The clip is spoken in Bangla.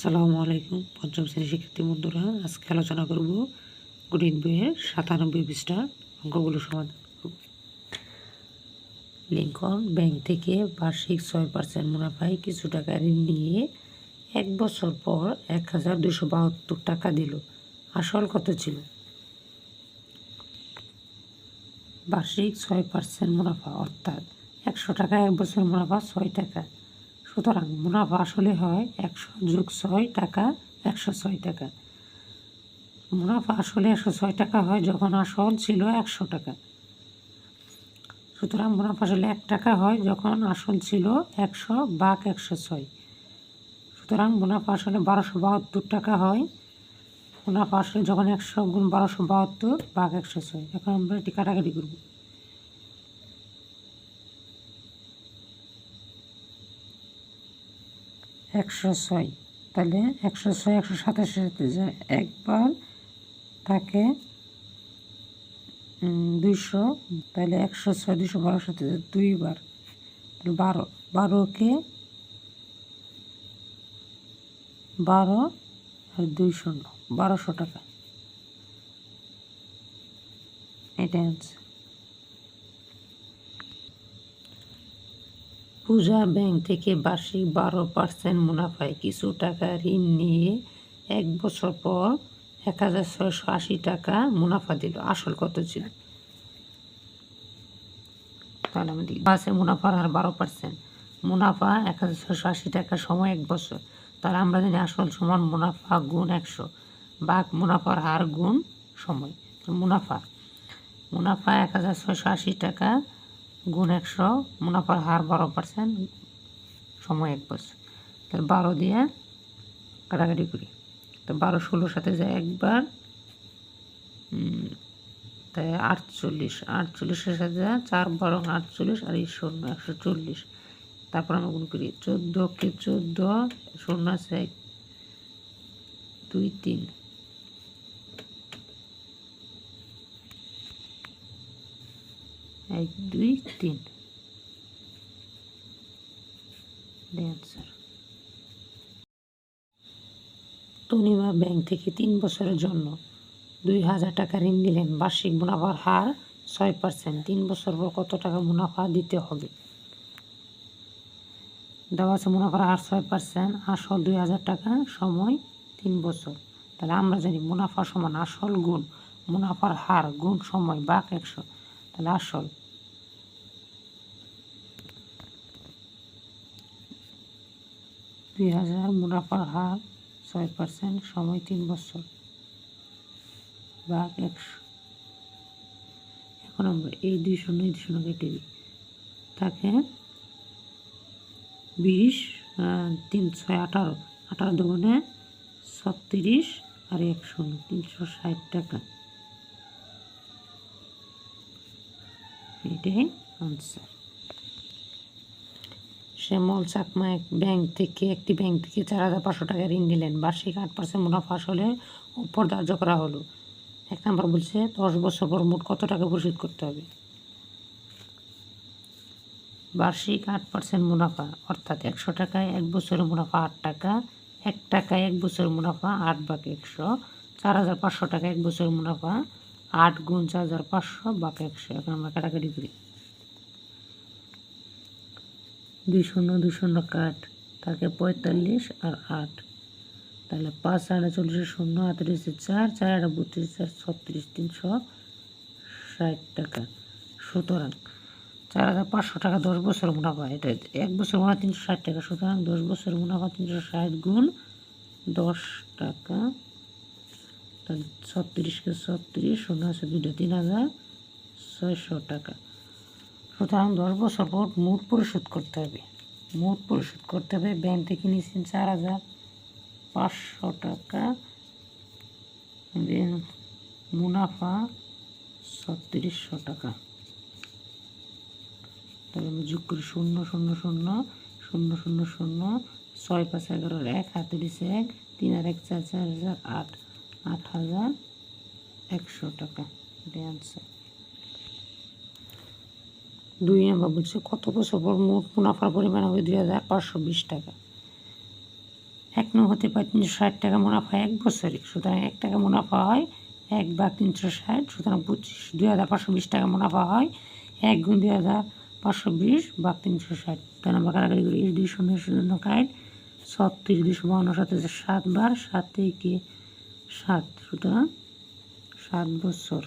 আসসালামু আলাইকুম পঞ্চম শ্রেণীর শিক্ষার্থী বন্ধুরা, আজকে আলোচনা করব গণিত বইয়ের 97 পৃষ্ঠার অঙ্কগুলো সমাধান করব। লিঙ্কন ব্যাংক থেকে বার্ষিক 6% মুনাফায় কিছু টাকা ঋণ নিয়ে 1 বছর পর 1272 টাকা দিল। আসল কত ছিল? বার্ষিক 6% মুনাফা অর্থাৎ 100 টাকা 1 বছর মুনাফা 6 টাকা। সুতরাং মুনাফা আসলে হয় 100 যোগ 6 টাকা 106 টাকা। মুনাফা আসলে 106 টাকা হয় যখন আসল ছিল 100 টাকা। সুতরাং মুনাফা আসলে 1 টাকা হয় যখন আসল ছিল 100 ভাগ 106। সুতরাং মুনাফা আসলে 1272 টাকা হয়। মুনাফা আসলে যখন 100 গুণ 1272 ভাগ 106। এখন আমরা এটি কাটাকাটি করব। একশো ছয়, তাহলে 106 127 সাথে যায় একবার, থাকে 200, তাহলে 106 212 সাথে যায় দুইবার, 12, 12কে 12 আর 200 1200 টাকা। এটা অ্যান্সার। পূজা ব্যাংক থেকে বার্ষিক 12% মুনাফায় কিছু টাকা ঋণ নিয়ে 1 বছর পর 1680 টাকা মুনাফা দিল। আসল কত ছিল? তাহলে আমাদের আছে মুনাফার হার 12%, মুনাফা 1680 টাকা সময় 1 বছর। তাহলে আমরা জানি আসল সমান মুনাফা গুণ 100 ভাগ মুনাফার হার গুণ সময়। মুনাফা 1680 টাকা গুণ 100, মুনাফার হার 12%, সময় 1 বছর। তাহলে 12 দিয়ে কাটাকাটি করি, তো 12 16 সাথে যায় একবার, তাই 48, 48-এর সাথে যায় 4 12 48 আর এই 0 140। তারপর আমরা গুণ করি 14কে 14, 0 আছে 1 2 3, 1 2 3। অ্যান্সার। তনিমা ব্যাংক থেকে 3 বছরের জন্য 2000 টাকা ঋণ নিলেন। বার্ষিক মুনাফার হার 6%। 3 বছর পর কত টাকা মুনাফা দিতে হবে? দেওয়া আছে মুনাফার হার 6%, আসল 2000 টাকা, সময় 3 বছর। তাহলে আমরা জানি মুনাফা সমান আসল গুণ মুনাফার হার গুণ সময় ভাগ 100। তাহলে আসল 2000, মুনাফার হার 6%, সময় 3 বছর ভাগ 100। এখন আমরা এই 200 কেটে দিই, থাকে 20, 3 6 18, 18 দুগুণে 36 আর 1 0, 360 টাকা। এটাই আনসার। শ্যামল চাকমা একটি ব্যাংক থেকে 4500 টাকা ঋণ নিলেন। বার্ষিক 8% মুনাফা আসলে উপর ধার্য করা হলো। 1 নম্বর বলছে 10 বছর পর মোট কত টাকা পরিশোধ করতে হবে? বার্ষিক 8% মুনাফা অর্থাৎ 100 টাকায় 1 বছরের মুনাফা 8 টাকা, 1 টাকায় 1 বছরের মুনাফা 8 ভাগ 100, 4500 টাকা 1 বছরের মুনাফা 8 গুণ 4500 ভাগ 100। এখন আমরা কাটাকাটি করি, 2 0 কাট, থাকে 45 আর 8, তাহলে 5 8 40 0 হাতে 4 4 8 32 4 36, 360 টাকা। সুতরাং 4500 টাকা 10 বছর মুনাফা, এটা 1 বছর মুনাফা 360 টাকা। সুতরাং 10 বছর মুনাফা 360 গুণ 10 টাকা, তাহলে 36কে 36, 0 আছে 2টা, 3600 টাকা। সুতরাং 10 বছর পর মোট পরিশোধ করতে হবে। মোট পরিশোধ করতে হবে, ব্যাংক থেকে নিয়েছেন 4500 টাকা, মুনাফা 3600 টাকা। তাহলে আমি যোগ করি 0 0 0 0 0 0, 6 5 11 1, হাতে দিছে 1, 3 আর 1 4 4000 8, 8100 টাকা। এটা অ্যান্সার। 2 নম্বর বলছে কত বছর পর মোট মুনাফার পরিমাণ হবে 2520 টাকা। 1 নং হতে পায় 360 টাকা মুনাফা 1 বছরে। সুতরাং 1 টাকা মুনাফা হয় 1/360, সুতরাং 2520 টাকা মুনাফা হয় 1 গুণ 2520/360। 2 নম্বর কাটাকাটি করি, 2 শূন্য শূন্য কাট 36 252 সাথে 7 বার 7 একে 7, সুতরাং 7 বছর।